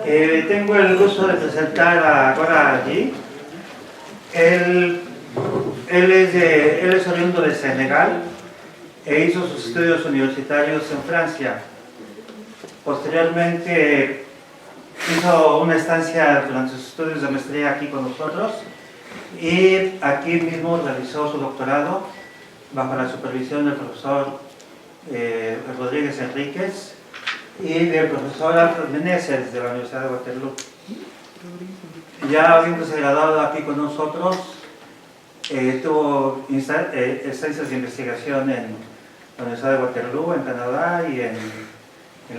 Tengo el gusto de presentar a Gora Adj. Él es oriundo de Senegal e hizo sus estudios universitarios en Francia. Posteriormente hizo una estancia durante sus estudios de maestría aquí con nosotros y aquí mismo realizó su doctorado bajo la supervisión del profesor Rodríguez Enríquez y del profesor Alfred Meneses de la Universidad de Waterloo. Ya habiéndose graduado aquí con nosotros, tuvo estancias de investigación en la Universidad de Waterloo, en Canadá, y en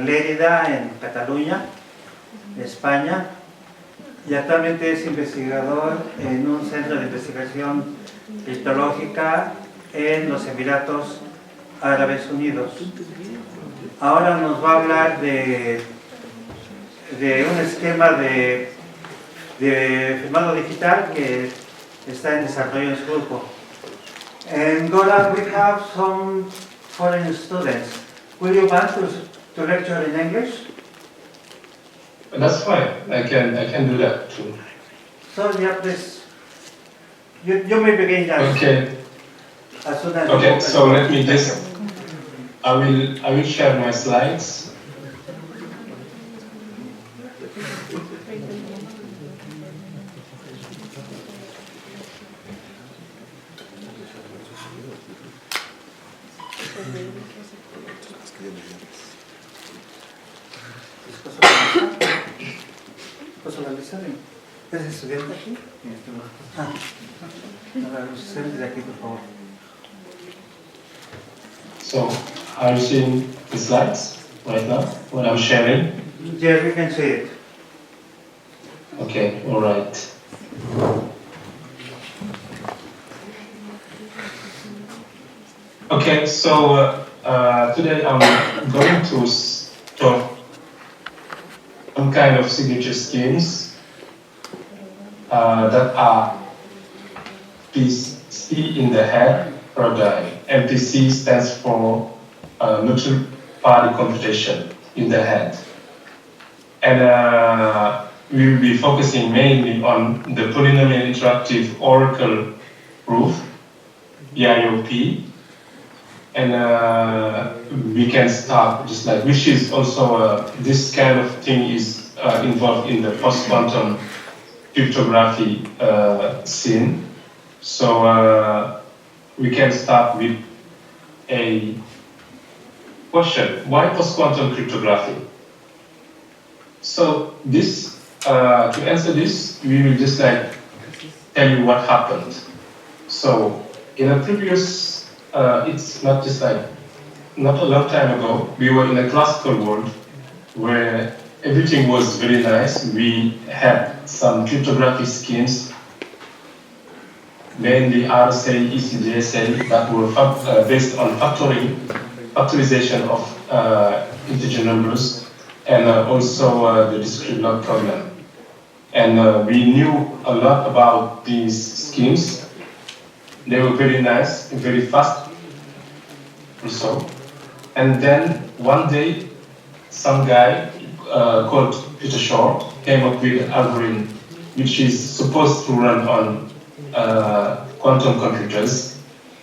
Lérida, en Cataluña, España, y actualmente es investigador en un centro de investigación criptológica en los Emiratos Árabes Unidos. Ahora nos va a hablar de un esquema de firmado digital que está en desarrollo en su grupo. And Gora, we have some foreign students. Will you want to lecture in English? That's fine. I can do that too. So yeah, please. You may begin just Okay. as soon as Okay. you So let me just. I will share my slides. ¿Es estudiante aquí? Los de aquí, por favor. So, are you seeing the slides right now? What I'm sharing? Yes, we can see it. Okay. All right. Okay. So today I'm going to talk some kind of signature schemes that are MPC-in-the-Head paradigm. MPC stands for multi-party computation in the head. And we will be focusing mainly on the Polynomial Interactive Oracle Proof, PIOP. And we can start just like, which is also, this kind of thing is involved in the post-quantum cryptography scene. So we can start with a question: why post-quantum cryptography? So this, to answer this, we will just like tell you what happened. So in a previous, it's not just like, not a long time ago, we were in a classical world where everything was very nice. We had some cryptography schemes, mainly RSA, ECDSA, that were based on factorization of integer numbers, and also the discrete log problem. And we knew a lot about these schemes. They were very nice and very fast also. And then one day, some guy called Peter Shor came up with an algorithm which is supposed to run on quantum computers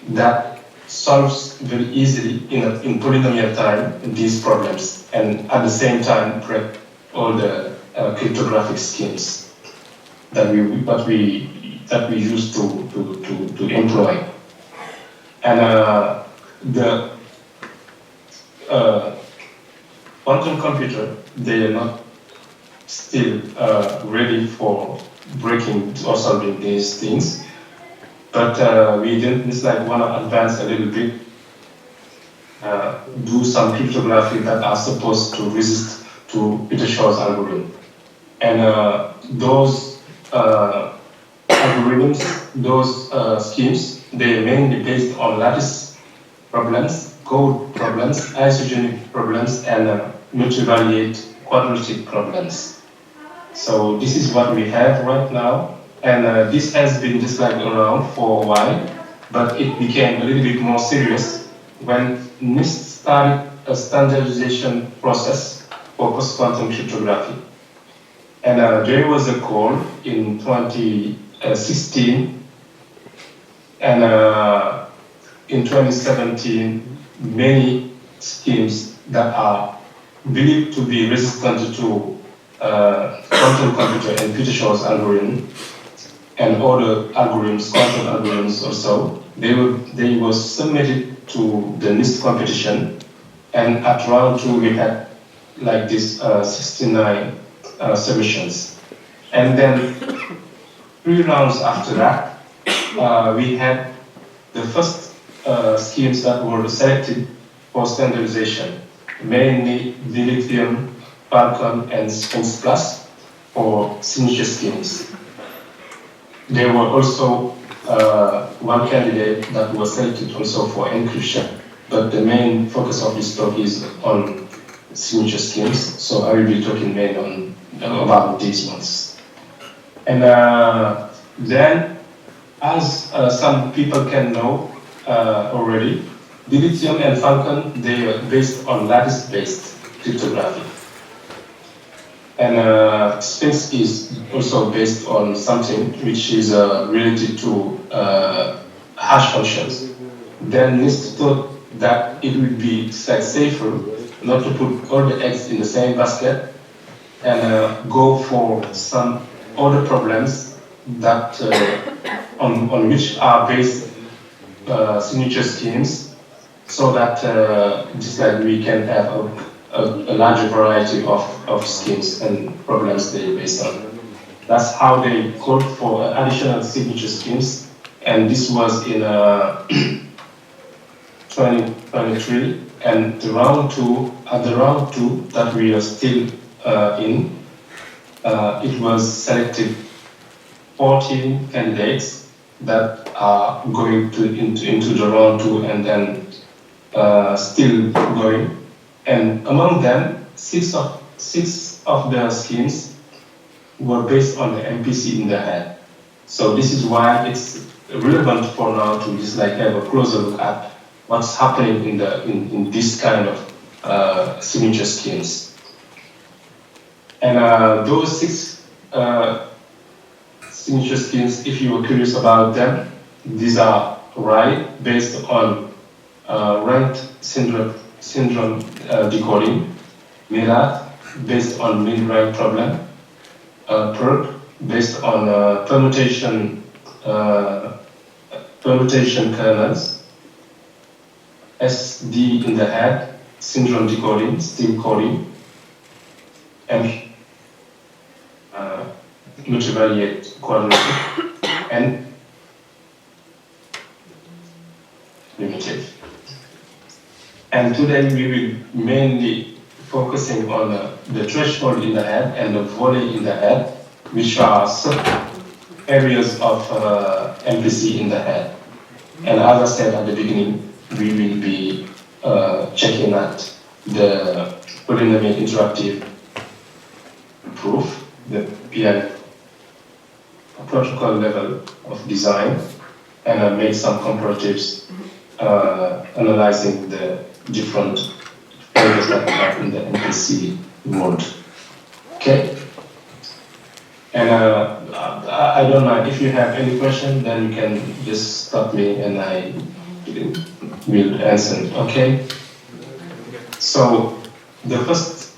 that solves very easily in polynomial time these problems, and at the same time break all the cryptographic schemes that we used to employ. And the quantum computer, they are not still ready for breaking or solving these things, but we just like want to advance a little bit, do some cryptography that are supposed to resist to Peter Shor's algorithm. And those algorithms, those schemes, they are mainly based on lattice problems, code problems, isogenic problems, and multivariate quadratic problems. So this is what we have right now, and this has been just like around for a while, but it became a little bit more serious when NIST started a standardization process for post-quantum cryptography. And there was a call in 2016, and in 2017, many schemes that are believed to be resistant to quantum computer and Peter-Shor's algorithm and other algorithms, quantum algorithms also, they were submitted to the Inst competition, and at round 2 we had like this 69 submissions. And then 3 rounds after that, we had the first schemes that were selected for standardization, mainly Lithium, Falcon, and Sphinx Plus for signature schemes. There were also one candidate that was selected also for encryption, but the main focus of this talk is on signature schemes, so I will be talking mainly about these ones. And then, as some people can know already, Lithium and Falcon, they are based on lattice-based cryptography. And Sphinx is also based on something which is related to hash functions. Then Inst thought that it would be safer not to put all the eggs in the same basket and go for some other problems that on which are based signature schemes, so that just like we can have a larger variety of schemes and problems they're based on. That's how they called for additional signature schemes, and this was in 2023. And the round 2, at the round 2 that we are still in, it was selected 14 candidates that are going into the round 2 and then still going. And among them, six of the schemes were based on the MPC-in-the-Head. So this is why it's relevant for now to just like have a closer look at what's happening in this kind of signature schemes. And those 6 signature schemes, if you were curious about them, these are right based on ranked syndrome decoding, Mirat based on min-rank problem, PERC based on permutation kernels, SD-in-the-Head, syndrome decoding, still coding, and multivariate quadratic, and primitive. And today we will mainly focusing on the threshold in the head and the volley in the head, which are sub-areas of MPC-in-the-Head. And as I said at the beginning, we will be checking at the Polynomial Interactive Proof, the PI protocol level of design, and make some comparatives analyzing the different areas that we have in the MPC world. Okay? And I don't know, if you have any question, then you can just stop me and I will answer it, okay? So, the first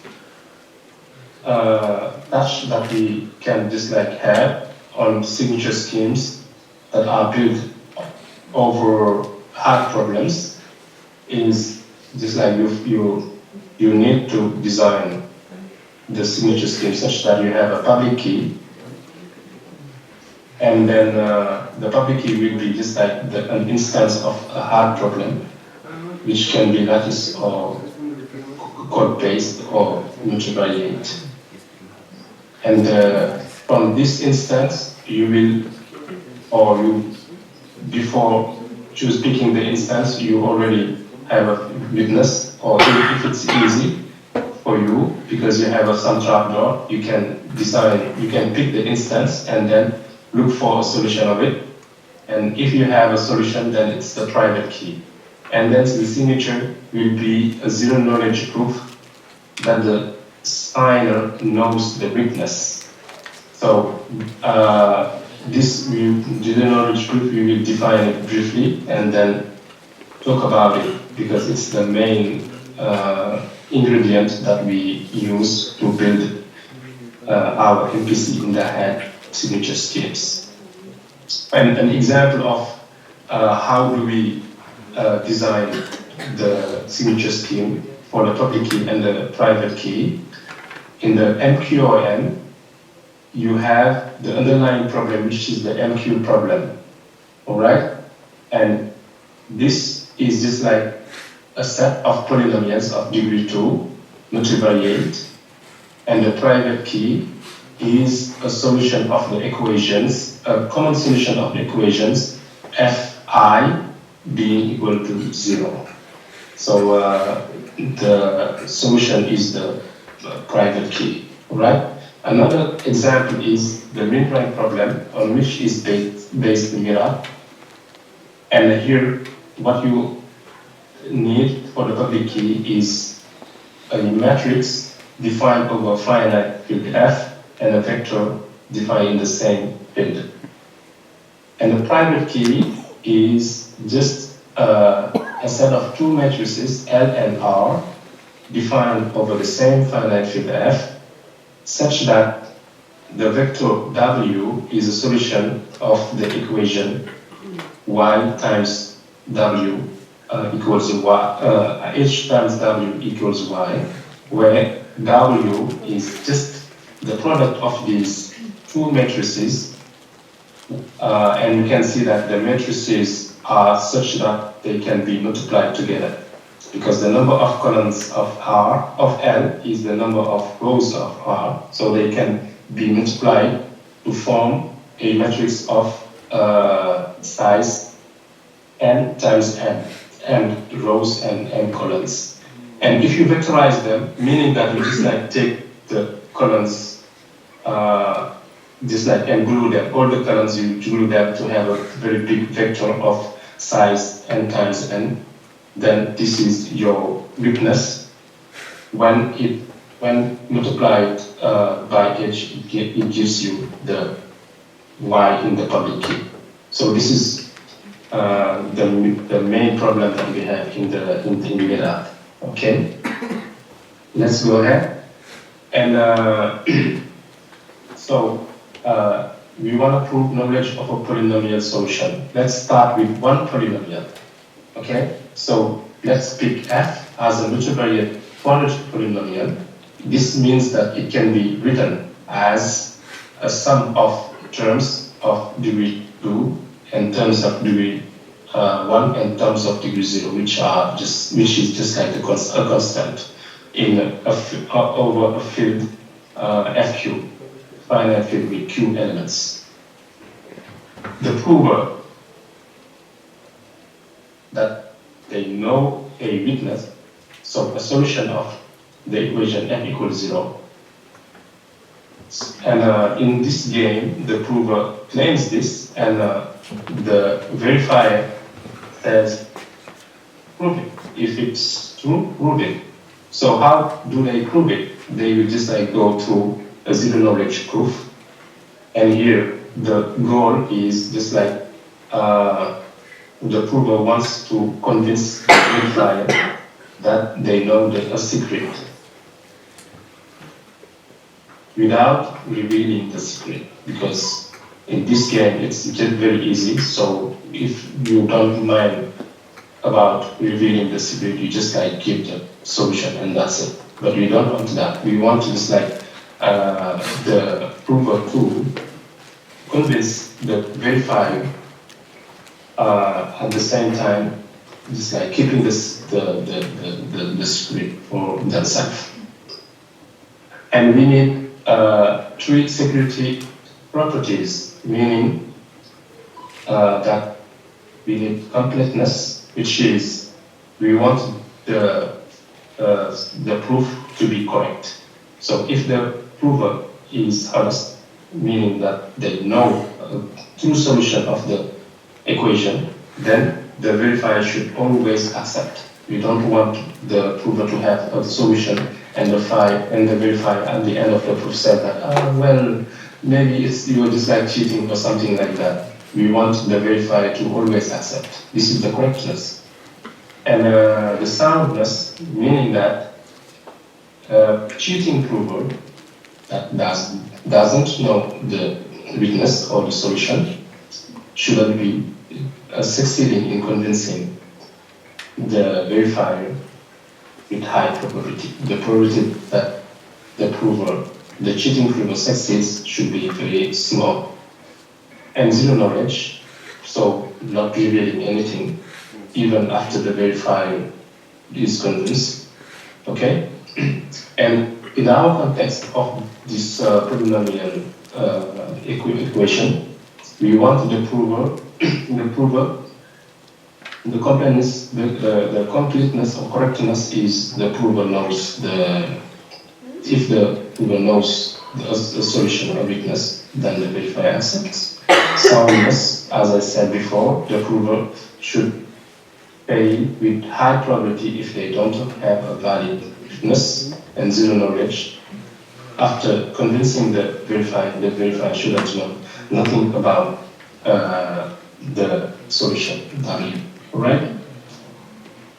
touch that we can just like have on signature schemes that are built over hard problems is just like you need to design the signature scheme such that you have a public key, and then the public key will be just like an instance of a hard problem, which can be lattice or code-based or multivariate. And from this instance, you will, before picking the instance, you already have a witness, or if it's easy for you, because you have some trapdoor, you can pick the instance and then look for a solution of it. And if you have a solution, then it's the private key. And then the signature will be a zero knowledge proof that the signer knows the witness. So this general knowledge proof, we will define it briefly and then talk about it because it's the main ingredient that we use to build our MPC-in-the-Head signature schemes. And an example of how do we design the signature scheme for the public key and the private key. In the MQON, you have the underlying problem, which is the MQ problem, all right? And this is just like a set of polynomials of degree 2, multivariate, and the private key is a solution of the equations, a common solution of the equations, Fi being equal to 0. So the solution is the private key, right? Another example is the min rank problem, on which is based mirror. And here, what you need for the public key is a matrix defined over finite field F and a vector defined in the same field. And the private key is just a set of two matrices, L and R, defined over the same finite field F, such that the vector W is a solution of the equation Y times W equals Y, H times W equals Y, where W is just the product of these two matrices, and you can see that the matrices are such that they can be multiplied together, because the number of columns of L is the number of rows of R, so they can be multiplied to form a matrix of size n times n, and rows and n columns. And if you vectorize them, meaning that you just like take the columns, just like and glue them, all the columns you glue them to have a very big vector of size n times n, then this is your weakness. When multiplied by h, it gives you the y in the public key. So this is the main problem that we have in the meta. Okay, let's go ahead. And so we want to prove knowledge of a polynomial solution. Let's start with one polynomial. Okay, so let's pick f as a multivariate quadratic polynomial. This means that it can be written as a sum of terms of degree 2 and terms of degree 1 and terms of degree 0, which is just like a constant in over a field FQ, finite field with Q elements. The prover that they know a weakness, so a solution of the equation f equals 0. And in this game, the prover claims this, and the verifier says, prove it. If it's true, prove it. So how do they prove it? They will just like go through a zero knowledge proof. And here, the goal is just like the prover wants to convince the verifier that they know a secret without revealing the secret, because in this game it's just very easy. So if you don't mind about revealing the secret, you just like give the solution and that's it. But we don't want that. We want to just like the prover to convince the verifier at the same time, just like keeping this the secret for themselves. And we need 3 security properties, meaning that we need completeness, which is we want the proof to be correct. So if the prover is honest, meaning that they know a true solution of the equation, then the verifier should always accept. We don't want the prover to have a solution and the verifier at the end of the proof said that, well, maybe you're just like cheating or something like that. We want the verifier to always accept. This is the correctness. And the soundness, meaning that cheating prover that doesn't know the weakness or the solution shouldn't be succeeding in convincing the verifier with high probability. The probability that the prover, the cheating prover succeeds should be very small. And zero knowledge, so not revealing anything, even after the verifier is convinced, okay? And in our context of this polynomial equation, we want the prover, the completeness, the completeness or correctness is the prover knows if the prover knows the solution or weakness, then the verifier accepts. Soundness, as I said before, the prover should pay with high probability if they don't have a valid weakness, and zero knowledge. After convincing the verifier shouldn't know nothing about the solution value, right?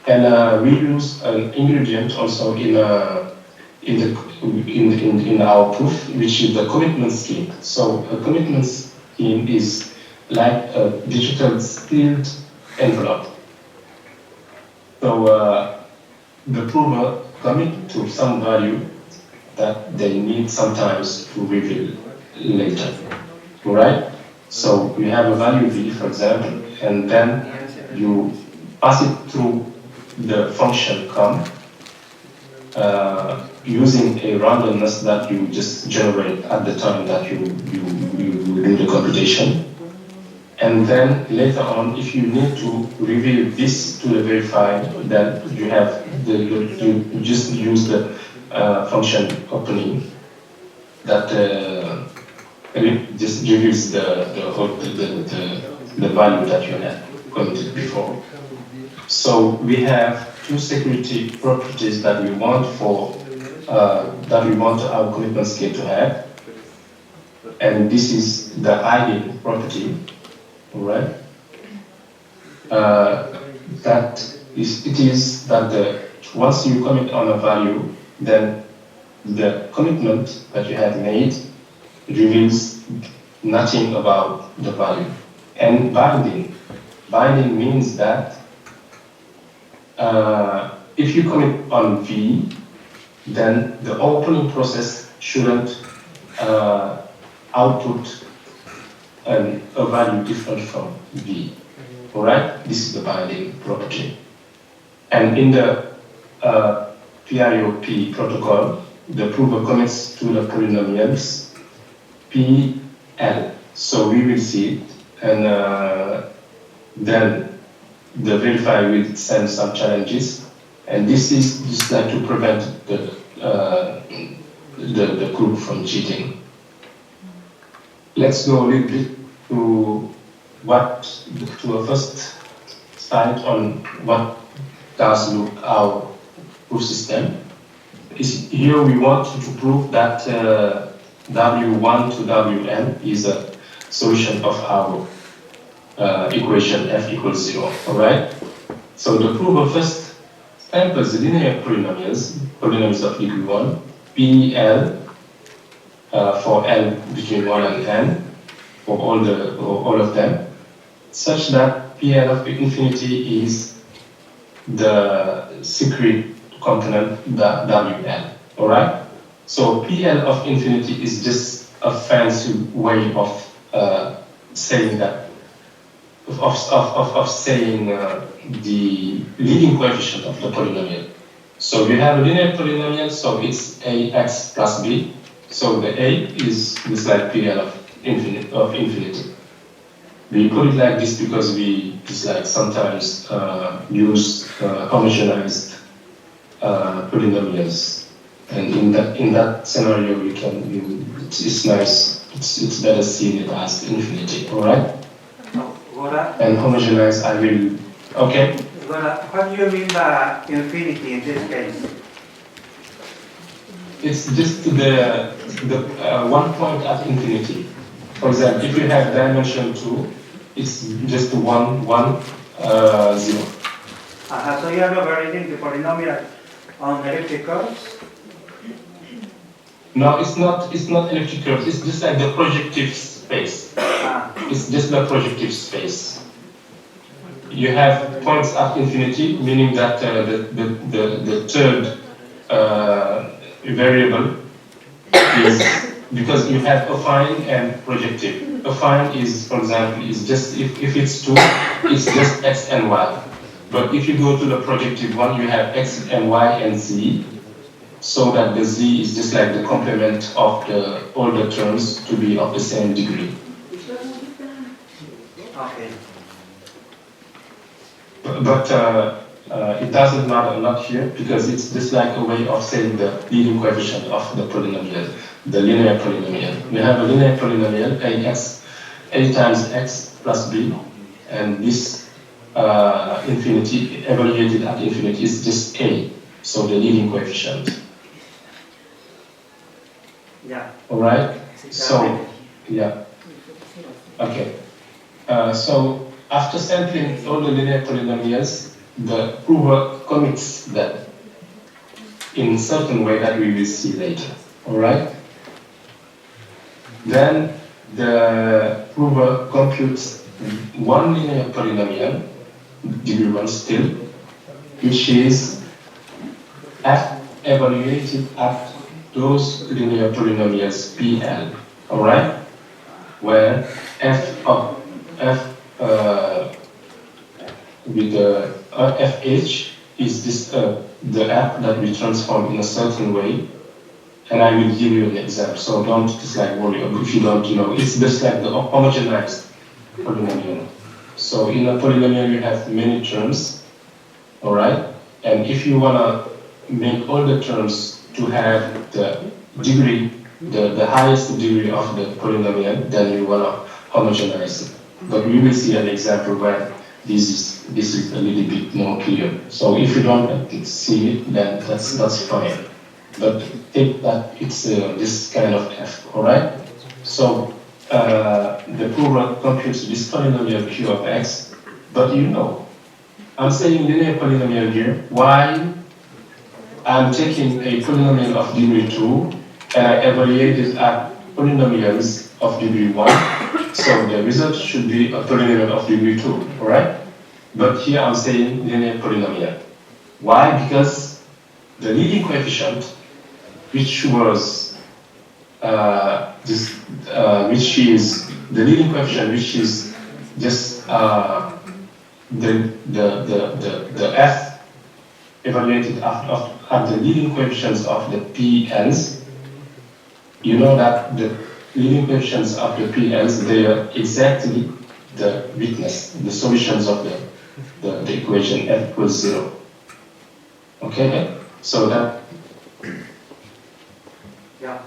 And we use an ingredient also in our proof, which is the commitment scheme. So a commitment scheme is like a digital sealed envelope. So the prover commit to some value that they need sometimes to reveal later, right? So you have a value v, for example, and then you pass it through the function com using a randomness that you just generate at the time that you do the computation. And then later on, if you need to reveal this to the verifier, then you have you just use the function opening that just reveals the value that you had committed before. So we have two security properties that we want our commitment scheme to have, and this is the hiding property. All right. It is that once you commit on a value, then the commitment that you have made reveals nothing about the value. And binding means that if you commit on V, then the opening process shouldn't output a value different from V. All right? This is the binding property. And in the PIOP protocol, the prover commits to the polynomials PL. So we will see it, and then the verifier will send some challenges, and this is just like to prevent the group from cheating. Let's go a little bit to a first slide on what does our proof system. Here we want to prove that W1 to Wn is a solution of our equation f equals 0, all right? So the prover first samples the linear polynomials of degree 1, PL for L between 1 and n, for all of them, such that PL of infinity is the secret component Wn, all right? So PL of infinity is just a fancy way of saying that, of saying the leading coefficient of the polynomial. So we have a linear polynomial, so it's ax plus b. So the a is like PL of infinity. We put it like this because we just like sometimes use homogenized polynomials, and in that scenario it's nice. It's better seen it as infinity. All right. Gora, and homogenize, I will. Okay. Gora, what do you mean by infinity in this case? it's just the one point at infinity. For example, if you have dimension 2, it's just 1, 1, 0. So you are evaluating the polynomial on elliptic curves? No, it's not elliptic curves. It's just like the projective space. It's just the projective space. You have points at infinity, meaning that the third variable is, because you have affine and projective. Affine is, for example, is just if it's 2, it's just x and y. But if you go to the projective one, you have x and y and z, so that the z is just like the complement of all the terms to be of the same degree. Okay. But it doesn't matter, not here, because it's just like a way of saying the leading coefficient of the polynomial, the linear polynomial. We have a linear polynomial, a times x plus b, and this infinity, evaluated at infinity, is just a, so the leading coefficient. Yeah. All right? So, yeah. Okay. So, after sampling all the linear polynomials, the prover commits them in a certain way that we will see later. All right? Then the prover computes one linear polynomial, degree 1 still, which is f evaluated at those linear polynomials PL. All right? Where f of f with the fh is this the f that we transform in a certain way, and I will give you an example. So don't just like worry if you don't know. It's just like the homogenized polynomial. So in a polynomial you have many terms, all right? And if you wanna make all the terms to have the degree, the highest degree of the polynomial, then you wanna homogenize it. But we will see an example where this is a little bit more clear. So if you don't see it, then that's fine. But take that it's this kind of f, all right? So the prover computes this polynomial q of x, but you know, I'm saying linear polynomial here. Why? I'm taking a polynomial of degree 2 and I evaluate it at polynomials of degree 1. So the result should be a polynomial of degree 2, all right? But here I'm saying linear polynomial. Why? Because the leading coefficient, which was which is the leading coefficient, which is just the f evaluated at the leading coefficients of the PLs. You know that the leading coefficients of the PLs, they are exactly the witness, the solutions of the equation f equals 0. Okay, so that. Yeah.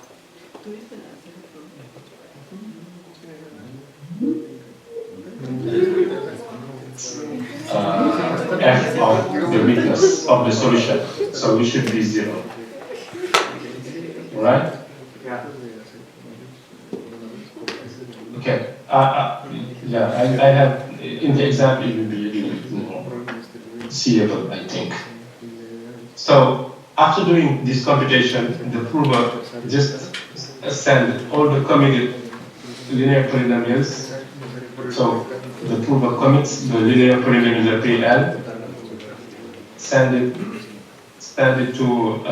F of the witness of the solution, so it should be 0. Right? Yeah. Okay. Yeah, I have in the example it will be a little bit more seeable, I think. So after doing this computation, the prover just send all the committed linear polynomials. So the prover commits the linear polynomial PL, send it to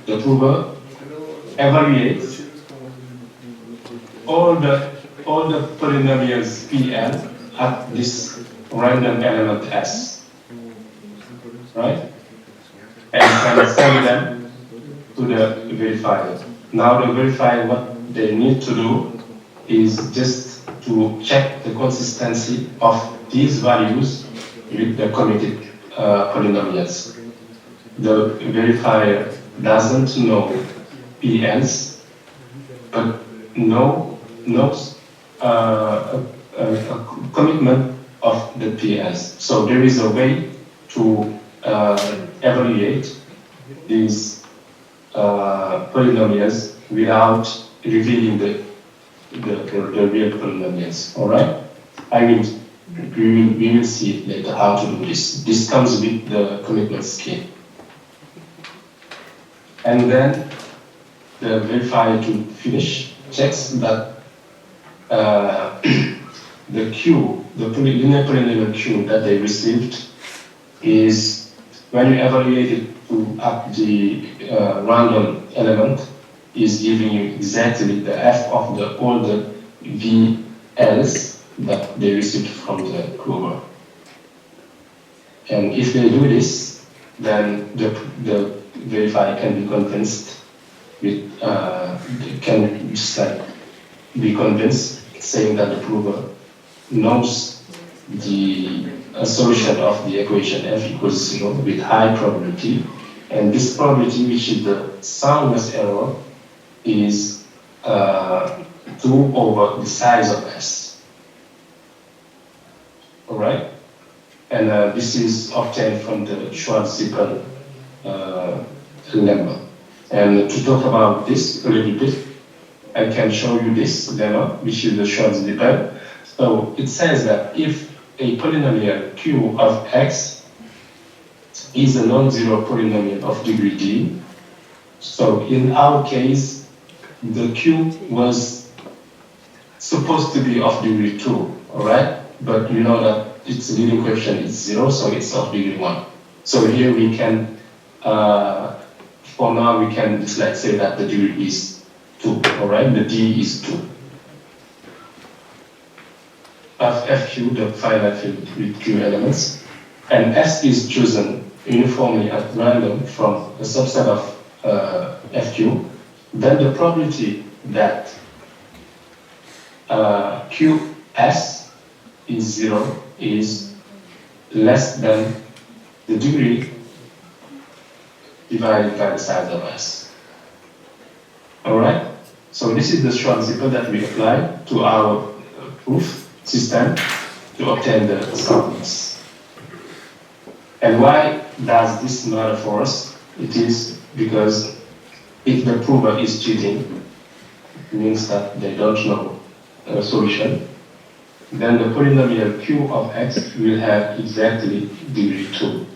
the prover evaluates all the polynomials PL at this random element S, right? And send them to the verifier. Now the verifier, what they need to do is just to check the consistency of these values with the committed polynomials. The verifier doesn't know PLs, but knows a commitment of the PLs. So there is a way to evaluate these polynomials without revealing the real polynomials. All right? We will see later how to do this. This comes with the commitment scheme. And then the verifier to finish checks that the Q, the linear polynomial Q that they received is, when you evaluate it to up the random element, is giving you exactly the F of all the VLs that they received from the prover. And if they do this, then the verifier can be convinced with can just like be convinced, saying that the prover knows the solution of the equation F equals 0 with high probability, and this probability, which is the soundness error, is 2 over the size of S. All right, and this is obtained from the Schwarz-Zippel lemma. And to talk about this a little bit, I can show you this lemma, which is the Schwarz-Zippel. So it says that if a polynomial Q of X is a non-zero polynomial of degree D, so in our case, the Q was supposed to be of degree 2, all right? But you know that its leading coefficient is 0, so it's of degree 1. So here we can, for now, we can just like say that the degree is 2, all right? The D is 2. Of FQ, the finite field with Q elements, and S is chosen uniformly at random from a subset of FQ, then the probability that QS is 0 is less than the degree divided by the size of S. All right? So this is the Schwarz-Zippel that we apply to our proof system to obtain the soundness. And why does this matter for us? It is because if the prover is cheating, it means that they don't know a solution, then the polynomial Q of X will have exactly degree 2.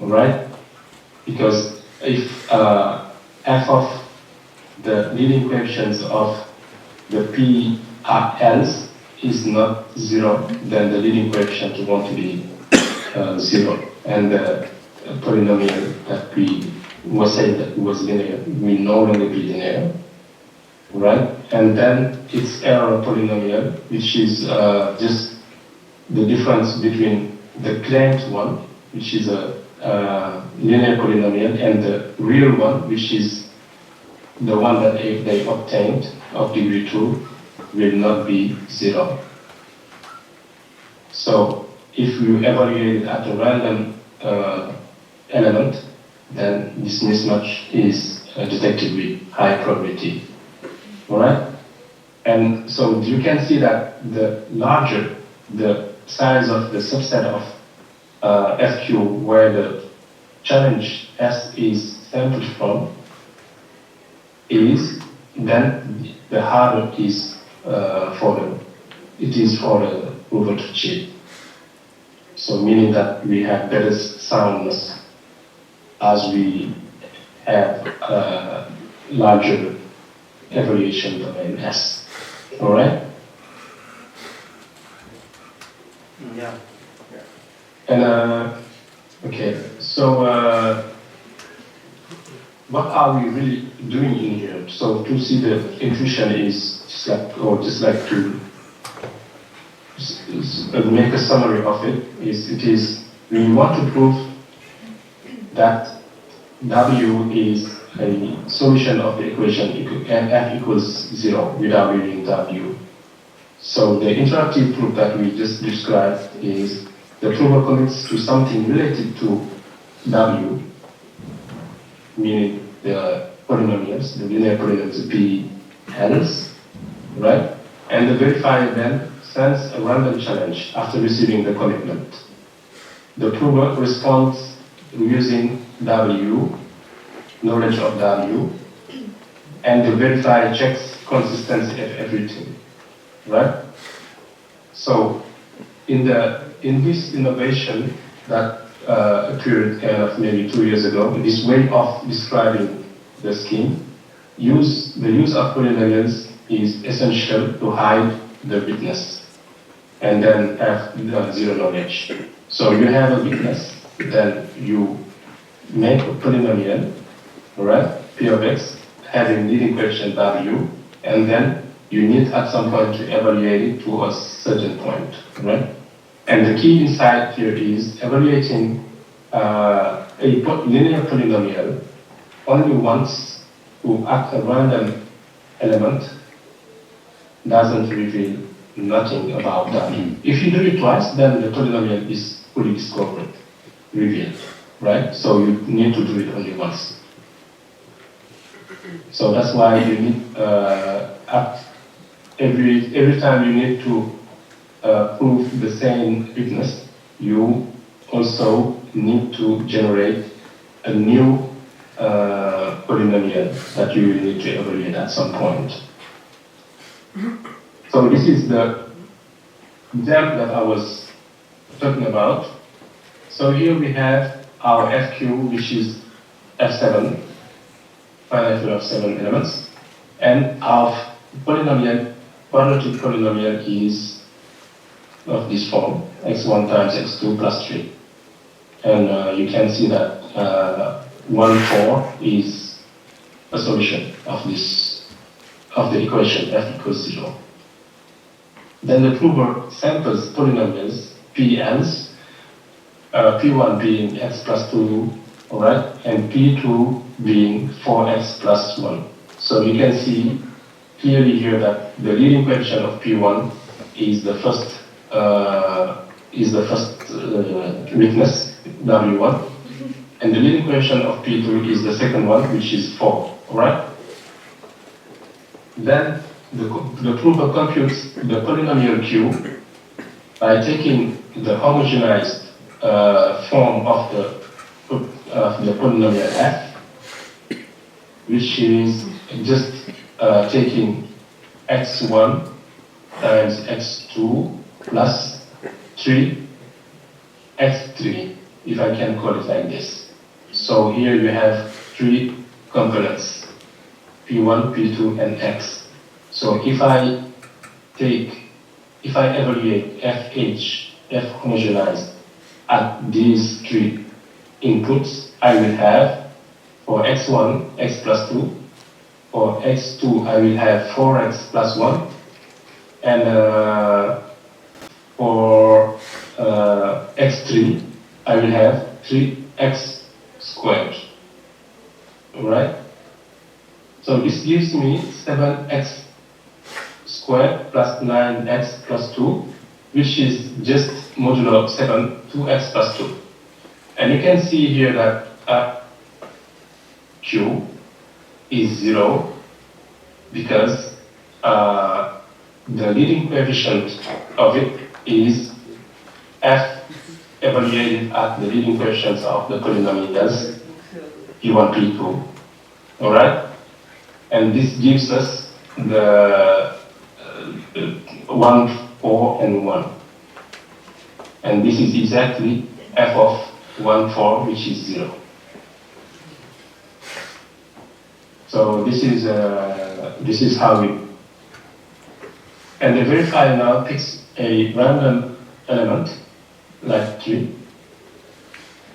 All right? Because if F of the leading coefficients of the PLs is not 0, then the leading coefficient want to be 0, and the polynomial that we was saying that was linear will no longer be linear, right? And then its error polynomial, which is just the difference between the claimed one, which is a linear polynomial, and the real one, which is the one that they obtained of degree 2, will not be 0. So if you evaluate it at a random element, then this mismatch is detected with high probability. All right? And so you can see that the larger the size of the subset of FQ where the challenge S is sampled from is, then the harder it is for the prover to cheat. So meaning that we have better soundness as we have larger evaluation domain S. All right? Yeah. And okay, so what are we really doing in here? So to see the intuition is just like to make a summary of it. We want to prove that W is a solution of the equation F equals 0 without reading W. So the interactive proof that we just described is the prover commits to something related to W, meaning the polynomials, the linear polynomials P, Ls, right? And the verifier then sends a random challenge after receiving the commitment. The prover responds using W, knowledge of W, and the verifier checks consistency of everything, right? So in this innovation that occurred kind of maybe 2 years ago, this way of describing the scheme, the use of polynomials is essential to hide the weakness and then have zero knowledge. So you have a weakness, then you make a polynomial, right, P of x, having leading coefficient W, and then you need at some point to evaluate it to a certain point, right? And the key insight here is evaluating a linear polynomial only once to add a random element doesn't reveal nothing about W. If you do it twice, then the polynomial is fully discovered, revealed, right? So you need to do it only once. So that's why you need every time you need to prove the same weakness, you also need to generate a new polynomial that you will need to evaluate at some point. So this is the example that I was talking about. So here we have our FQ, which is F7, finite field of 7 elements, and our polynomial, quadratic polynomial is of this form, x1 times x2 plus 3. And you can see that 1, 4 is a solution of the equation f equals 0. Then the prover samples polynomials P's, P1 being x plus 2, all right, and P2 being 4x plus 1. So you can see clearly here that the leading coefficient of P1 is the first weakness, W1, and the leading coefficient of P2 is the second one, which is 4, all right? Then the prover computes the polynomial Q by taking the homogenized form of the polynomial f, which is just taking x1 times x2 plus 3 x3, if I can call it like this. So here you have 3 components, P1, P2, and x. So if I evaluate FH, F homogenized at these 3 inputs, I will have for x1, x plus 2, for x2, I will have 4x plus 1, and for x3, I will have 3x squared, alright? So this gives me 7x squared plus 9x plus 2, which is just modulo of 7, 2x plus 2. And you can see here that Q is 0 because the leading coefficient of it is f evaluated at the leading coefficients of the polynomials P1, P2, all right? And this gives us the 1, 4, and 1. And this is exactly f of 1, 4, which is 0. So this is how we. And the verifier now picks a random element, like 3.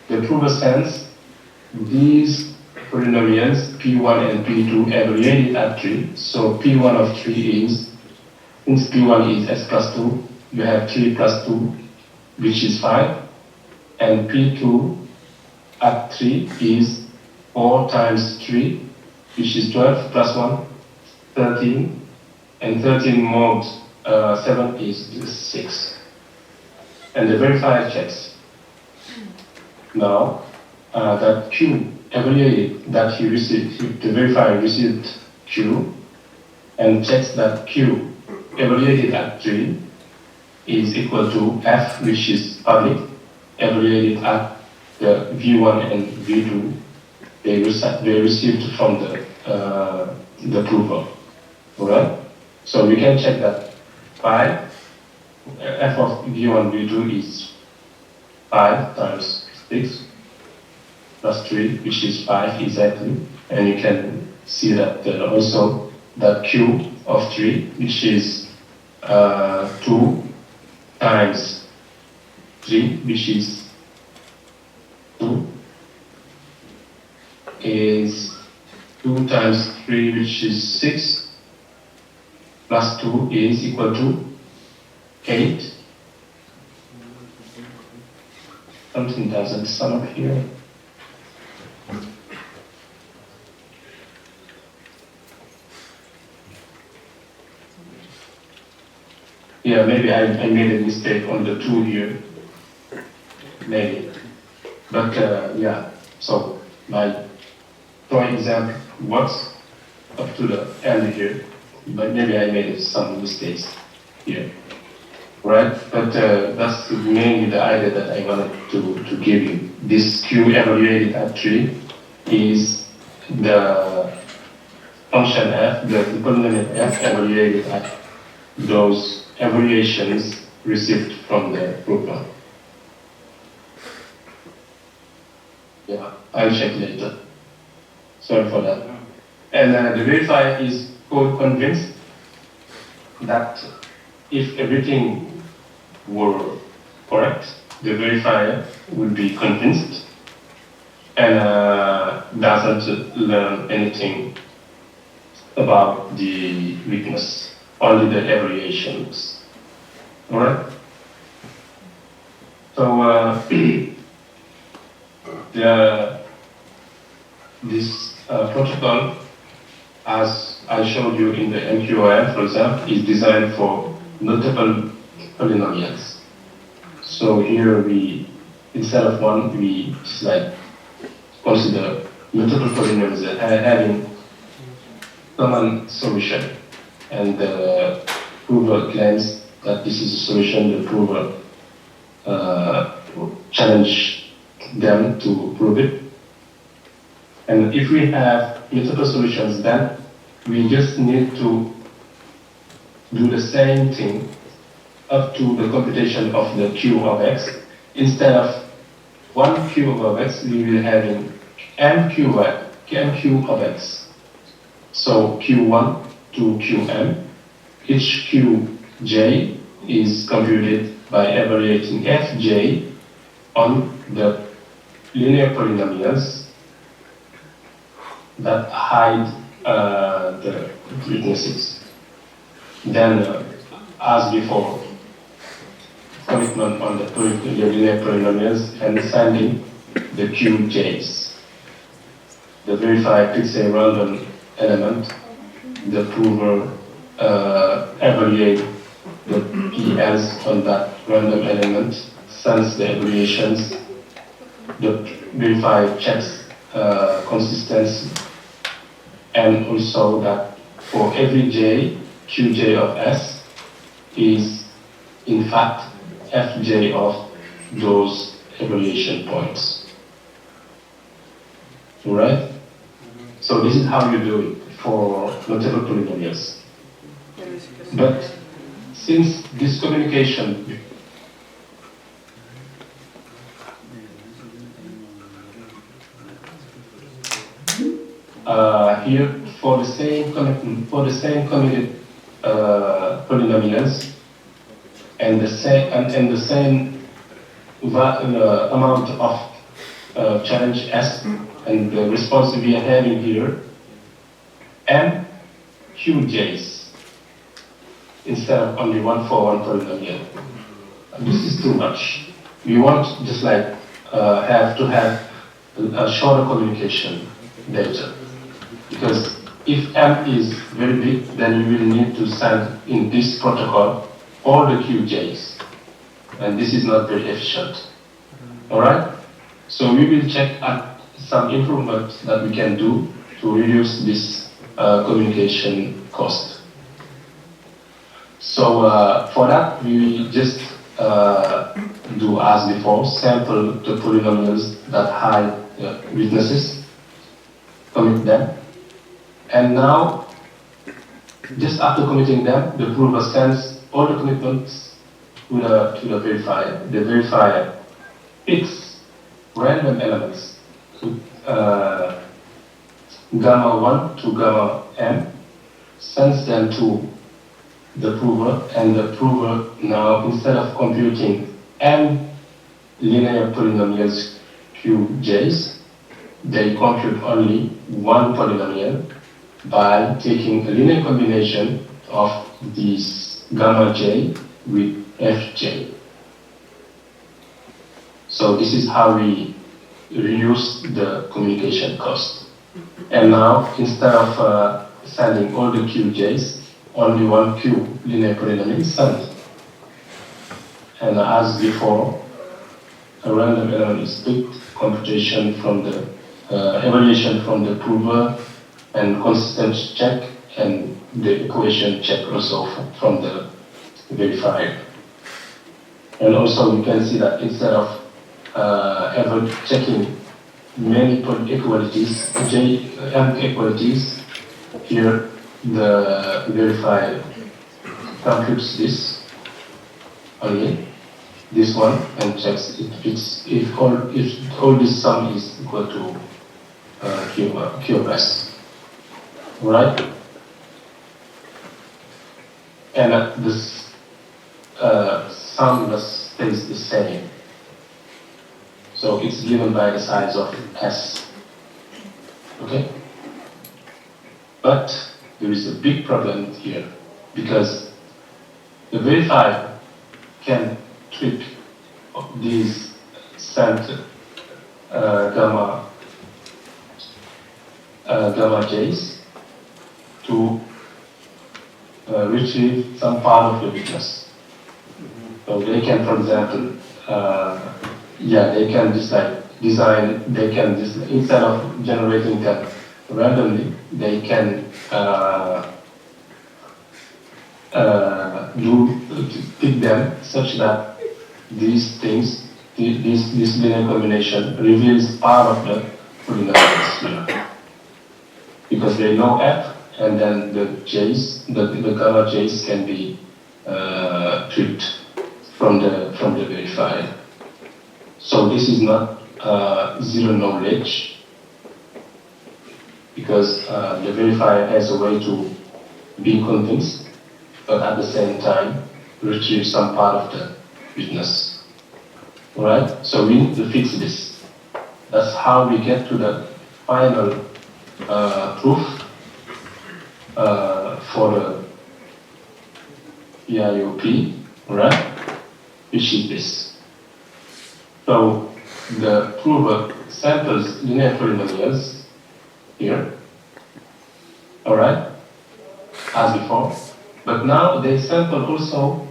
The prover sends these polynomials P1 and P2 evaluated at 3. So P1 of 3 is, since P1 is x plus 2, you have 3 plus 2, which is 5. And P2 at 3 is 4 times 3, which is 12 plus 1, 13. And 13 mod 7 is 6. and the verifier checks. Now, that Q evaluated that he received, the verifier received Q, and checks that Q evaluated at 3 is equal to F, which is public, evaluated at the V1 and V2 they received from the prover. Alright? So we can check that phi, F of V1, V2 is 5 times 6 plus 3, which is 5 exactly. And you can see that also that Q of 3, which is 2 times 3, which is 2, is 2 times 3, which is 6, plus 2 is equal to 8. Something doesn't sum up here. Yeah, maybe I made a mistake on the 2 here. Maybe. But yeah, so my drawing example works up to the end here. But maybe I made some mistakes here. Right? But that's mainly the idea that I wanted to give you. This Q evaluated at 3 is the function f, the polynomial f evaluated at those evaluations received from the program. Yeah, I'll check later. Sorry for that. And the verifier is convinced that if everything were correct, the verifier would be convinced and doesn't learn anything about the weakness, only the evaluations. Alright? So this protocol, as I showed you in the MQOM, for example, is designed for multiple polynomials. So here we, instead of one, we just like consider multiple polynomials that are having common solution. And the prover claims that this is a solution, the prover challenge them to prove it. And if we have multiple solutions, then we just need to do the same thing up to the computation of the Q of x. Instead of one Q of x, we will have MQ of x. So Q1 to Qm. Each Qj is computed by evaluating Fj on the linear polynomials that hide the weaknesses. Then, as before, commitment on the linear polynomials and sending the Qj's. The verifier picks a random element, the prover evaluate the PLs on that random element, sends the evaluations, the verifier checks consistency, and also that for every j, Qj of s is in fact Fj of those evaluation points. Alright? So this is how you do it for multiple polynomials. But since this communication here for the same committed polynomials and the same amount of challenge s and the response we are having here, m qj's instead of only one for one polynomial. This is too much. We want just like have to have a shorter communication later. Because if m is very big, then you will need to send in this protocol all the qj's. and this is not very efficient. All right? So we will check at some improvements that we can do to reduce this communication cost. So for that, we will just do as before, sample the polynomials that hide weaknesses, commit them, and now, just after committing them, the prover sends all the commitments to the verifier. The verifier picks random elements to gamma 1 to gamma m, sends them to the prover, and the prover now, instead of computing m linear polynomials qj's, they compute only one polynomial by taking a linear combination of this gamma j with fj. So this is how we reduce the communication cost. And now, instead of sending all the qj's, only one q linear polynomial is sent. And as before, a random element is picked, computation from the evaluation from the prover, and consistency check, and the equation check also from the verifier. And also you can see that instead of ever checking many inequalities, m equalities, here the verifier computes this only, this one, and checks if all this sum is equal to QMS. Right? And this sum stays the same. So it's given by the size of S. Okay? But there is a big problem here, because the verifier can trick these sent gamma j's to retrieve some part of the weakness. So they can, for example, they can just like design, they can just, instead of generating them randomly, they can pick them such that these things, this linear combination reveals part of the polynomials here. Because they know f, and then the j's, the gamma j's can be tricked from the verifier. So this is not zero knowledge, because the verifier has a way to be convinced, but at the same time retrieve some part of the weakness. Alright? So we need to fix this. That's how we get to the final proof for the EIOP, right? Which is this. So the prover samples linear polynomials here, alright, as before, but now they sample also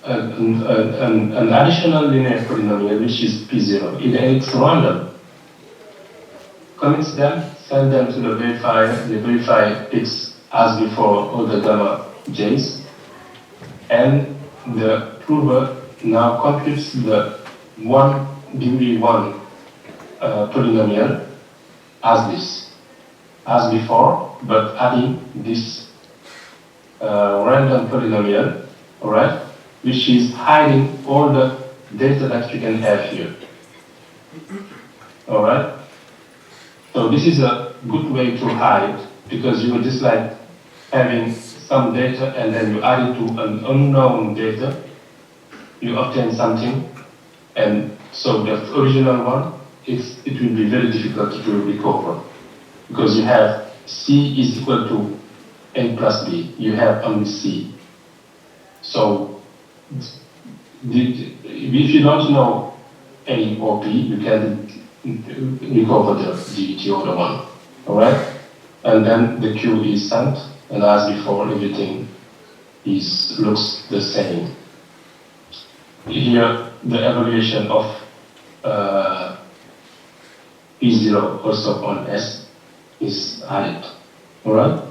an additional linear polynomial, which is P0. It's random. Commits them, send them to the verifier. The verifier picks, as before, all the gamma j's, and the prover now computes the degree 1 polynomial as this, as before, but adding this random polynomial, alright, which is hiding all the data that you can have here. Alright? So this is a good way to hide, because you are just like having some data and then you add it to an unknown data, you obtain something, and so the original one, it will be very difficult to recover, because you have C is equal to A plus B, you have only C. So if you don't know A or B, you can recover the other one, alright? And then the Q is sent, and as before, everything looks the same. here the evaluation of P0 also on S is added. Alright?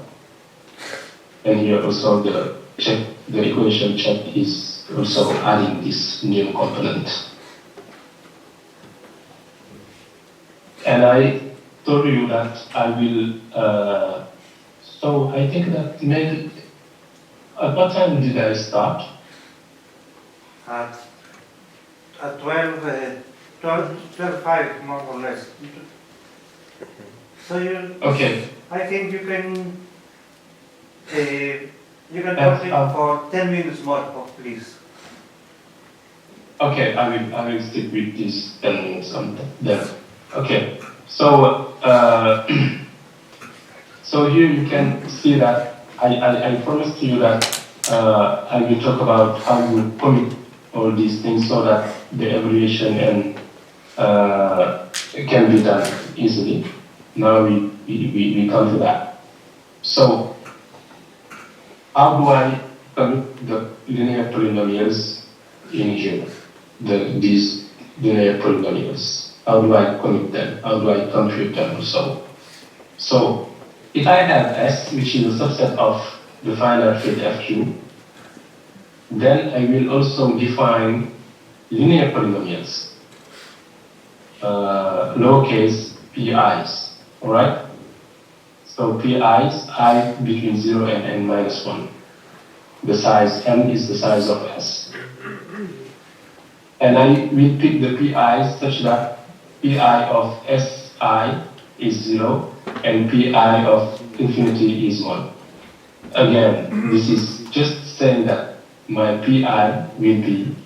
And here also the equation check is also adding this new component. And I told you that I will, so I think that maybe, at what time did I start? At 12:05 more or less. So you, Okay. I think you can talk it for 10 minutes more, please. Okay, I will stick with this 10 minutes on there. Okay, so so here you can see that I promised you that I will talk about how you commit all these things so that the evaluation and can be done easily. Now we come to that. So how do I commit the linear polynomials in here? These linear polynomials. How do I commit them? How do I compute them also? So if I have S, which is a subset of the finite field FQ, then I will also define linear polynomials, lowercase pi's, alright? So pi's, I between 0 and n minus 1. The size, n is the size of S. And I will pick the pi's such that pi of Si is 0 and pi of infinity is 1. Again, this is just saying that my pi will be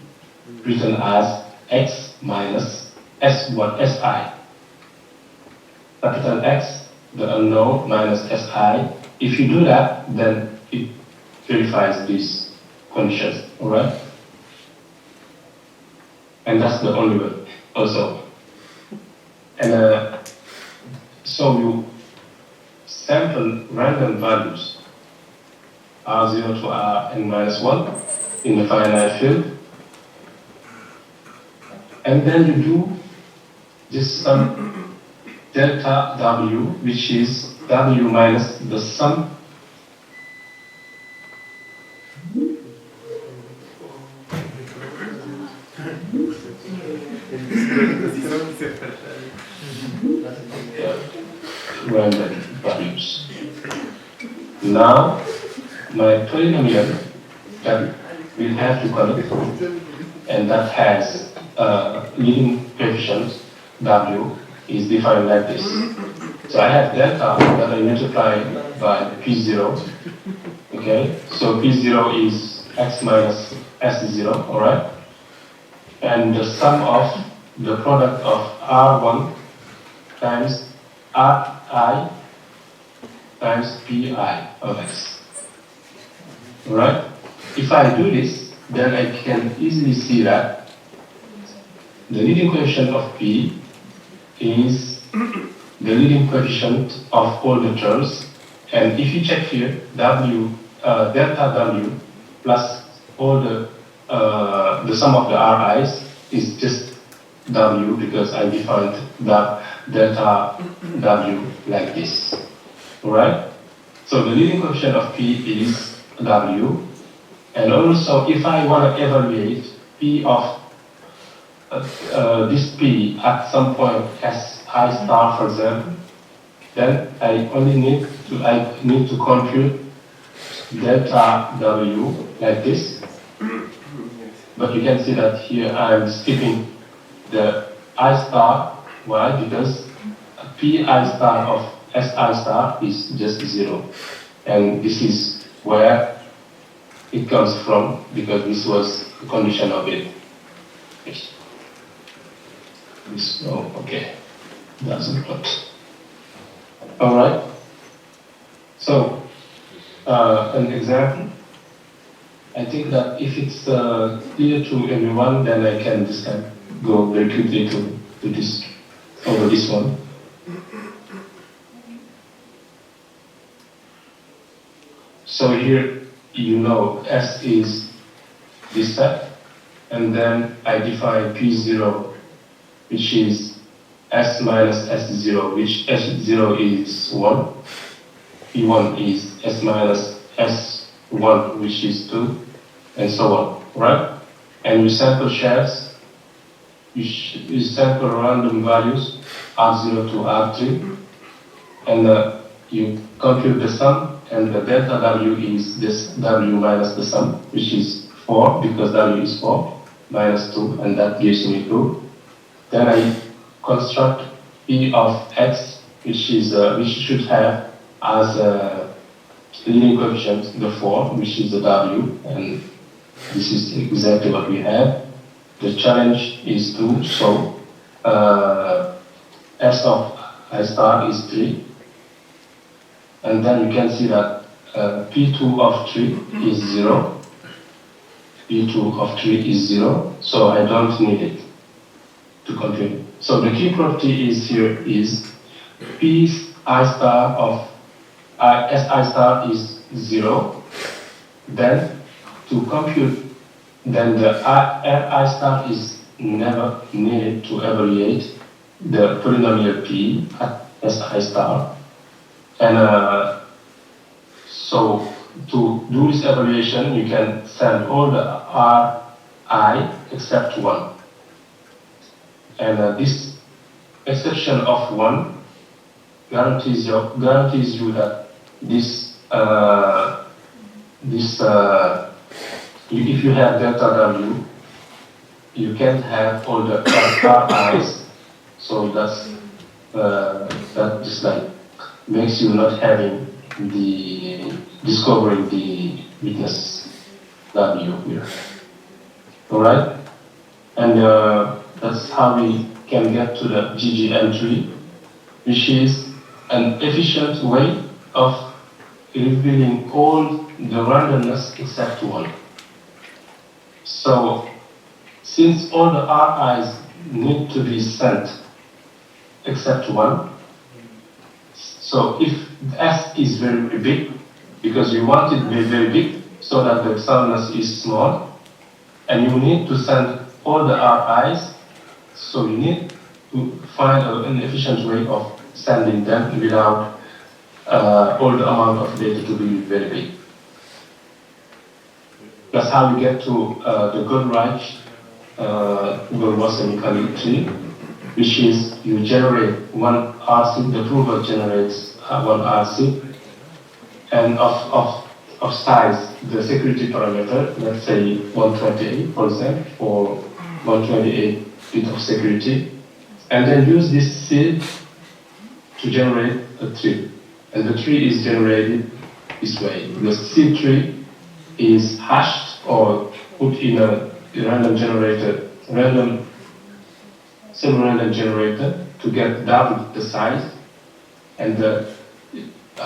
written as x minus S1 Si. Capital X, the unknown, minus Si. If you do that, then it verifies these conditions, alright? And that's the only way also. And so you sample random values R0 to Rn minus 1 in the finite field. And then you do this sum delta W, which is W minus the sum random values. Now, my polynomial that will have to connect, and that has leading coefficient W is defined like this. So I have delta that I multiply by P0. Okay, so P0 is x minus S0, alright? And the sum of the product of R1 times Ri times Pi of x. Alright? If I do this, then I can easily see that the leading coefficient of P is the leading coefficient of all the terms. And if you check here, W, delta W plus all the sum of the Ri's is just W, because I defined that delta W like this. Alright? So the leading coefficient of P is W. And also, if I want to evaluate P of this P at some point as I star, for example, then I only need to compute delta W like this. But you can see that here I'm skipping the I star. Why? Because Pi star of Si star is just 0. And this is where it comes from, because this was the condition of it. This, oh, okay. Doesn't plot. Alright. So, an example. I think that if it's clear to everyone, then I can just go very quickly to this, over this one. So here, you know, S is this set, and then I define P0, which is S minus S0, which S0 is 1, P1 is S minus S1, which is 2, and so on, right? And you sample shares, you sample random values, R0 to R3, and you compute the sum, and the delta W is this W minus the sum, which is 4, because W is 4, minus 2, and that gives me 2. Then I construct P of X, which should have as a leading coefficient the 4, which is the W, and this is exactly what we have. The challenge is to show S of I star is 3, and then you can see that P2 of 3 is 0, P2 of 3 is 0, so I don't need it to continue. So the key property is here is P I star of Si star is 0, then to compute, then the I star is never needed to evaluate the polynomial P at Si star. And so to do this evaluation, you can send all the Ri except 1. And this exception of 1 guarantees you that if you have delta W, you can't have all the Ri's. So that just like makes you not having discovering the witness W here. Alright? And that's how we can get to the GG entry, which is an efficient way of revealing all the randomness except 1. So, since all the Ri's need to be sent except 1, so if S is very big, because you want it to be very big so that the summness is small, and you need to send all the Ri's, so you need to find an efficient way of sending them without all the amount of data to be very big. That's how we get to the Goldreich Goldreich tree, which is you generate one RC, the prover generates one RC, and of size, the security parameter, let's say 128, for example, or 128 bit of security, and then use this seed to generate a tree. And the tree is generated this way. The seed tree is hashed or put in a random generator, semi-random generator to get double the size, and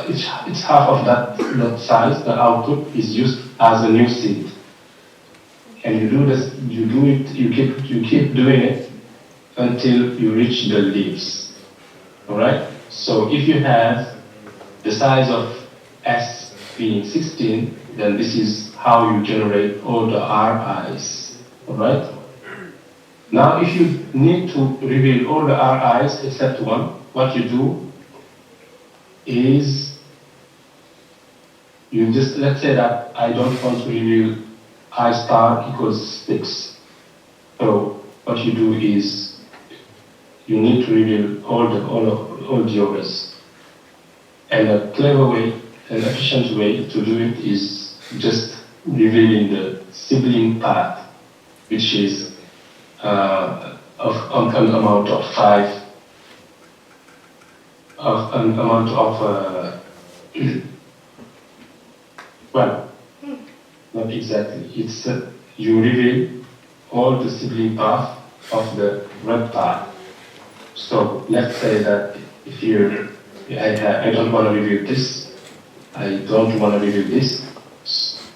it's half of that size. The output is used as a new seed, and you do this. You do it. You keep doing it until you reach the leaves. All right. So if you have the size of S being 16, then this is how you generate all the Ri's. All right. Now, if you need to reveal all the Ri's except 1, what you do is you just, let's say that I don't want to reveal I star equals 6. So what you do is you need to reveal all the others. And a clever way, an efficient way to do it is just revealing the sibling path, which is of an amount of 5, of an amount of well, not exactly. It's you reveal all the sibling path of the red path. So let's say that if you, I don't want to reveal this, I don't want to reveal this,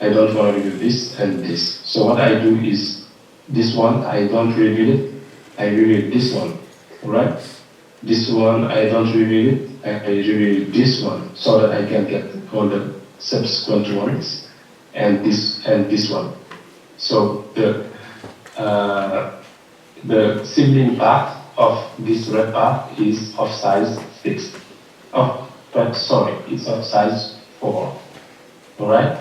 I don't want to reveal this and this. So what I do is this one I don't reveal it, I reveal this one, right? This one I don't reveal it, I reveal this one, so that I can get all the subsequent ones, and this one. So the sibling part of this red part is of size 6. Oh, but sorry, it's of size 4. All right.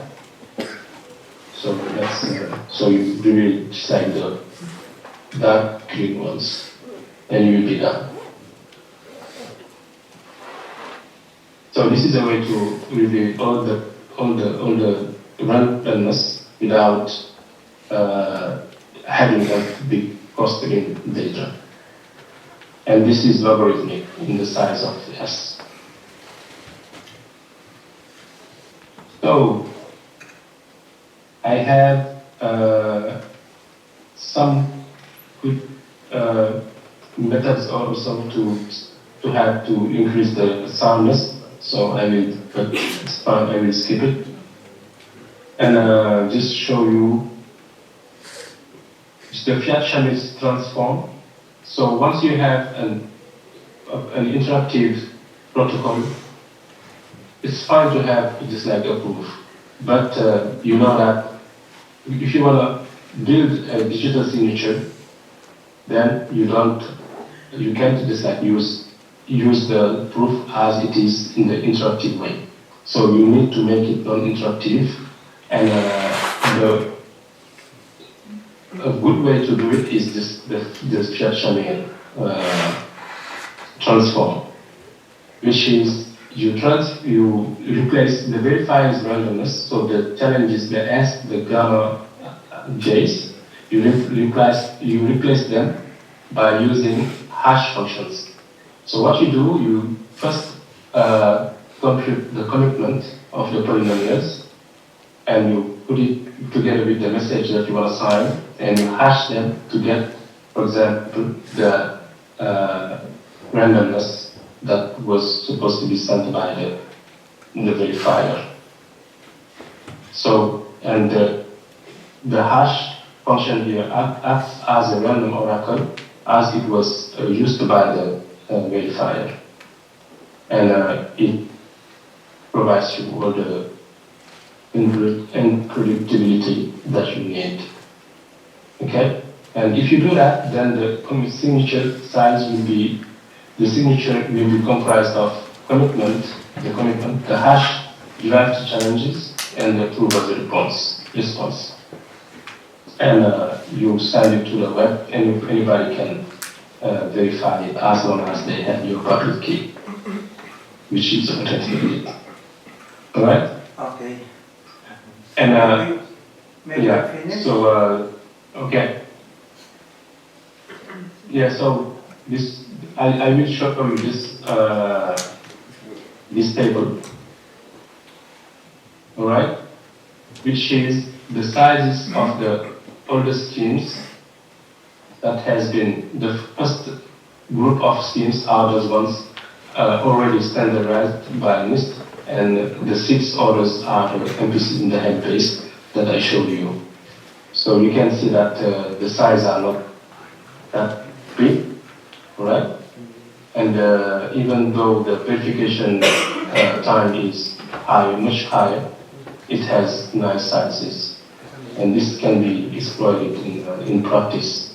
So that's so you really decide the dark green ones, and you will be done. So this is a way to reveal all the randomness without having that big clustering data. And this is logarithmic in the size of S. So I have some good methods also to have to increase the soundness. So I will skip it and just show you the Fiat-Chamis transform. So once you have an interactive protocol, it's fine to have just like a proof, but you know that if you want to build a digital signature, then you can't just like use the proof as it is in the interactive way. So you need to make it non-interactive, and a good way to do it is this Fiat-Chamis transform, which is you replace the verifier's randomness, so the challenge is the S, the gamma J's, you replace them by using hash functions. So what you do, you first compute the commitment of the polynomials, and you put it together with the message that you want to sign, and you hash them to get, for example, the randomness that was supposed to be sent by the verifier. So, and the hash function here acts as a random oracle as it was used by the verifier, and it provides you all the unpredictability that you need. Okay, and if you do that, then the signature size will be, the signature will be comprised of the hash derived challenges, and the proof of the response. And you send it to the web, and anybody can verify it as long as they have your public key, which is authenticated. All right? Okay. And maybe yeah, finish? so okay. Yeah, so this I will show you this table. All right, which is the sizes of all the schemes that has been, the first group of schemes are those ones already standardized by Inst, and the 6 others are the MPC-in-the-Head base that I showed you. So you can see that the size are not that big, right? And even though the verification time is much higher, it has nice sizes, and this can be exploited in practice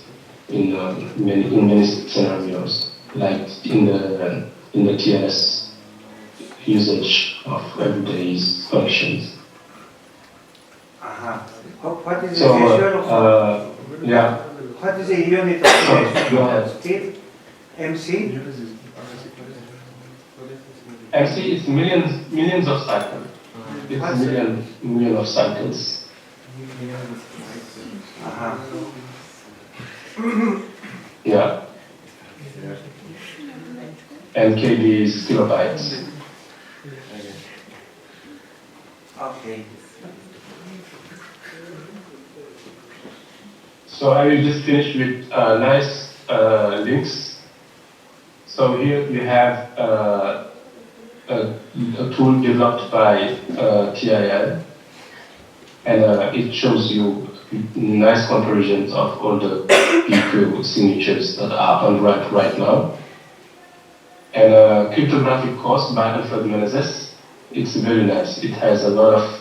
in many scenarios, like in the TLS usage of everyday functions. What is the usual? Yeah. What is the unit of Go ahead. speed? MC? MC is millions of cycles. It's million of cycles. Yeah. And KB is kilobytes. Okay. So I will just finish with nice links. So here you have a tool developed by TIL, and it shows you nice comparisons of all the PQ signatures that are on right now. And Cryptography course by Alfred Menezes, it's very nice. It has a lot of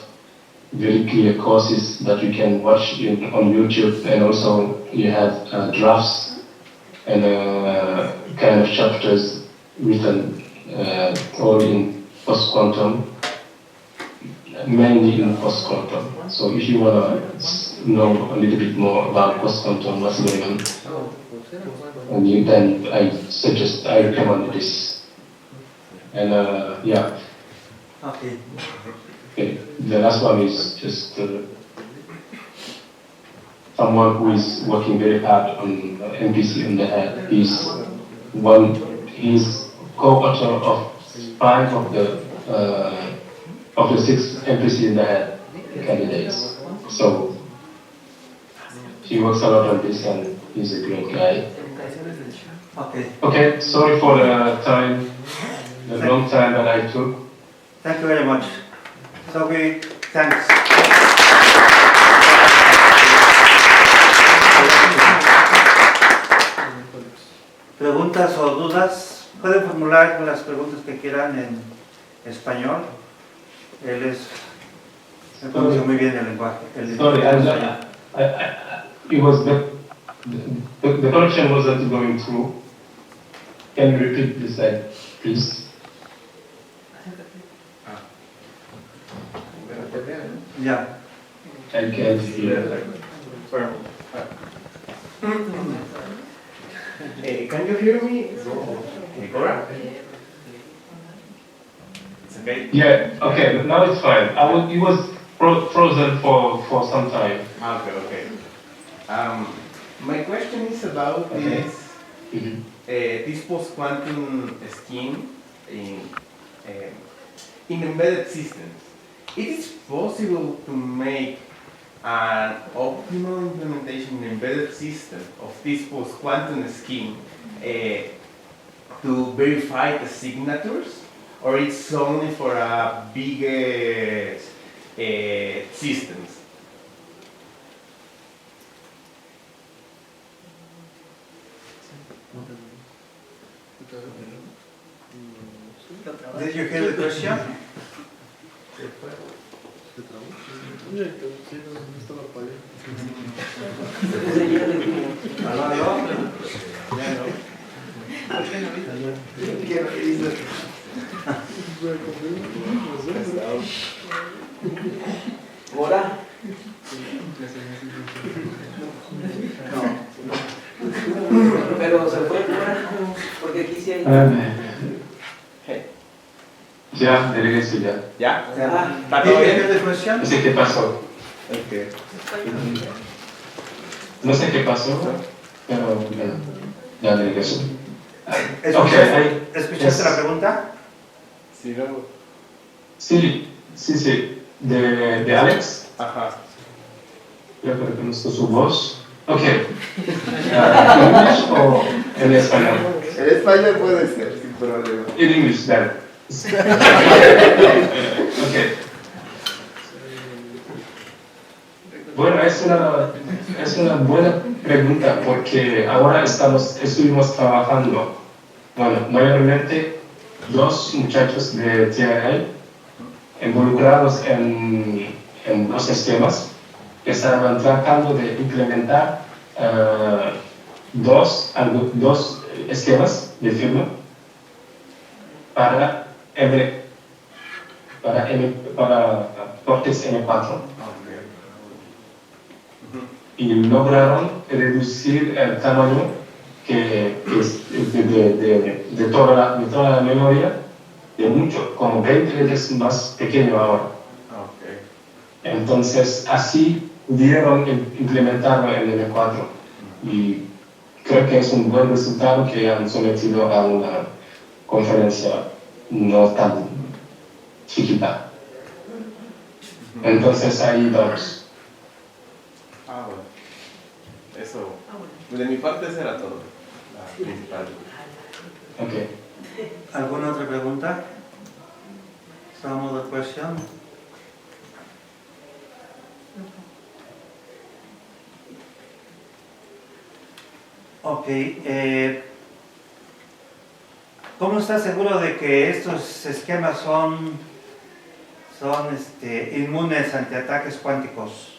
very clear courses that you can watch on YouTube, and also you have drafts and kind of chapters written all in post-quantum, mainly in post-quantum. So if you want to know a little bit more about post-quantum, what's going on, and then I recommend this. And yeah. Okay. Okay. The last one is just someone who is working very hard on MPC-in-the-Head. He's co-author of 5 of the 6 MPC-in-the-Head candidates. So he works a lot on this, and he's a great guy. Okay. Okay, sorry for the time, the long time that I took. Thank you very much. So thanks. ¿Preguntas o dudas? Pueden formular las preguntas que quieran en español. Él conoce muy bien el lenguaje. Sorry, it was the connection wasn't going through. Can you repeat this slide, please? Yeah. I can't hear. Can you hear me? Gora? It's okay? Yeah, okay, now it's fine. It was frozen for some time. Okay. My question is about this post-quantum scheme in embedded systems. It is possible to make an optimal implementation in embedded system of this post-quantum scheme to verify the signatures, or it's only for bigger systems? Did you hear the question? ¿Gora? Pero se fue Gora, porque aquí sí hay... Ya, de regreso ya. ¿Ya? ¿Está todo bien? No sé qué pasó. Okay. No sé qué pasó, pero ya de regreso. ¿Escuchaste la pregunta? Sí, no. Sí. De Alex. Ajá. Yo reconozco su voz. Ok. ¿En inglés o en español? En español puede ser, sin problema. En inglés, then. Okay. Bueno, es una buena pregunta porque ahora estuvimos trabajando, bueno, mayormente 2 muchachos de TIA involucrados en 2 esquemas que estaban tratando de implementar 2 esquemas de firma para Cortex M4 y lograron reducir el tamaño de toda la memoria de mucho, como 20 veces más pequeño ahora. Entonces así pudieron implementarlo en M4 y creo que es un buen resultado que han sometido a una conferencia no tan chiquita. Entonces ahí vamos. Bueno. Eso. De mi parte eso era todo. La principal. Okay. ¿Alguna otra pregunta? Some other question? Ok. ¿Cómo estás seguro de que estos esquemas son inmunes ante ataques cuánticos?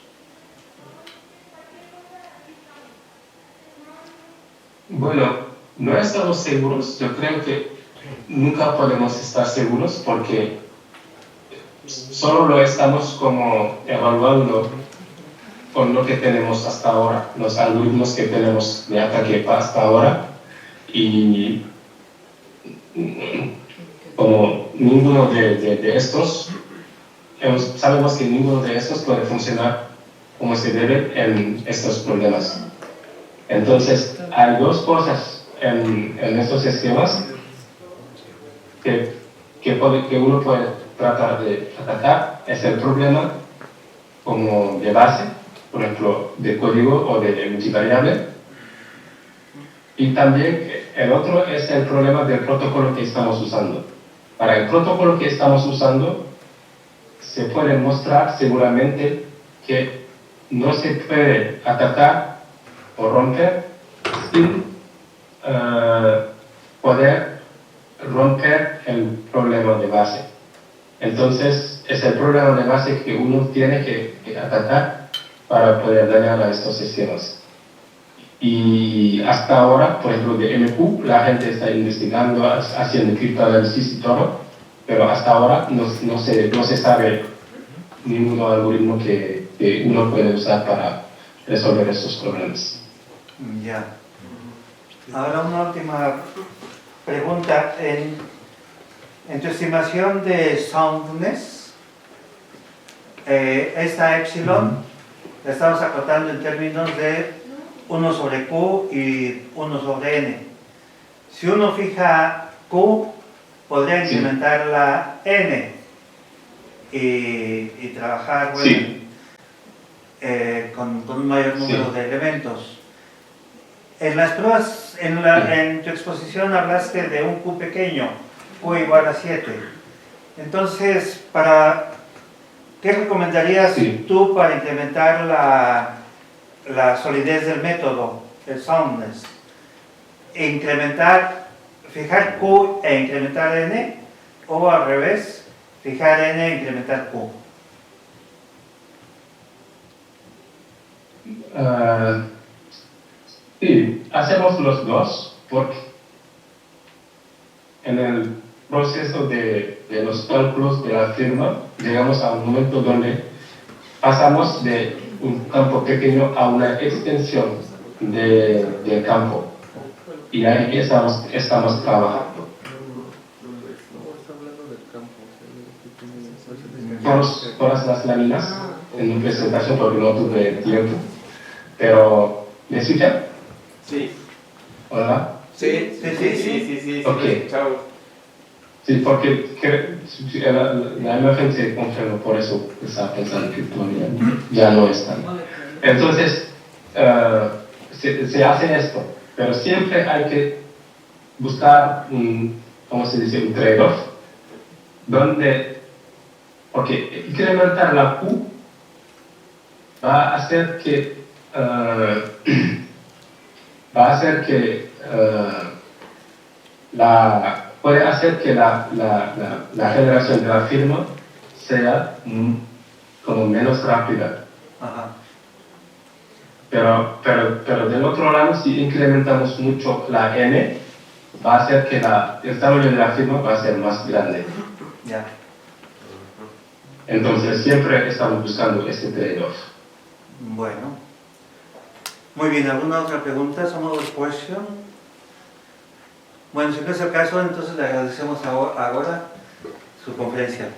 Bueno, no estamos seguros. Yo creo que nunca podemos estar seguros porque solo lo estamos como evaluando con lo que tenemos hasta ahora, los algoritmos que tenemos de ataque hasta ahora, y como ninguno de estos, sabemos que ninguno de estos puede funcionar como se debe en estos problemas. Entonces, hay dos cosas en estos esquemas que uno puede tratar de atacar. Es el problema como de base, por ejemplo, de código o de multivariable. Y también el otro es el problema del protocolo que estamos usando. Para el protocolo que estamos usando, se puede mostrar seguramente que no se puede atacar o romper sin poder romper el problema de base. Entonces, es el problema de base que uno tiene que atacar para poder dañar a estos sistemas. Y hasta ahora, por ejemplo, de MQ, la gente está investigando, haciendo criptoanálisis y todo, pero hasta ahora no se sabe ningún algoritmo que uno puede usar para resolver estos problemas. Ya. Ahora una última pregunta. En tu estimación de soundness, esta epsilon la estamos acotando en términos de 1 sobre Q y 1 sobre N. Si uno fija Q, podría incrementar la N y trabajar con un mayor número de elementos. En las pruebas, en tu exposición hablaste de un Q pequeño, Q igual a 7. Entonces, ¿qué recomendarías tú para incrementar la solidez del método, el soundness? ¿Fijar Q e incrementar N? ¿O al revés, fijar N e incrementar Q? Sí, hacemos los dos porque en el proceso de los cálculos de la firma llegamos a un momento donde pasamos de un campo pequeño a una extensión del campo, y ahí estamos trabajando. Todas las láminas en mi presentación porque no tuve tiempo, pero ¿me escuchan? Sí. ¿Hola? Sí. Ok. Chao. Sí, porque la imagen se confirmó, por eso estaba pensando que todavía ya no está. Entonces, se hace esto, pero siempre hay que buscar un trade-off, porque incrementar la Q va a hacer que puede hacer que la generación de la firma sea como menos rápida. Ajá. Pero del otro lado, si incrementamos mucho la N, va a hacer que el tamaño de la firma va a ser más grande. Ya. Entonces siempre estamos buscando este trade-off. Bueno. Muy bien, ¿alguna otra pregunta? ¿Some other question? Bueno, si no es el caso, entonces le agradecemos ahora su conferencia.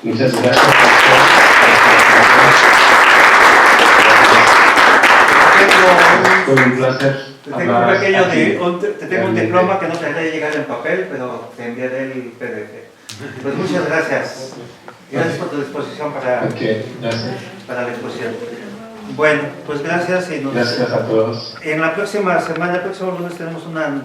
Muchas gracias. Fue un placer. Te tengo un diploma que no te haré llegar en papel, pero te enviaré el PDF. Pues muchas gracias. Gracias por tu disposición para la exposición. Bueno, pues gracias y gracias a todos. En la próxima semana, el próximo lunes tenemos una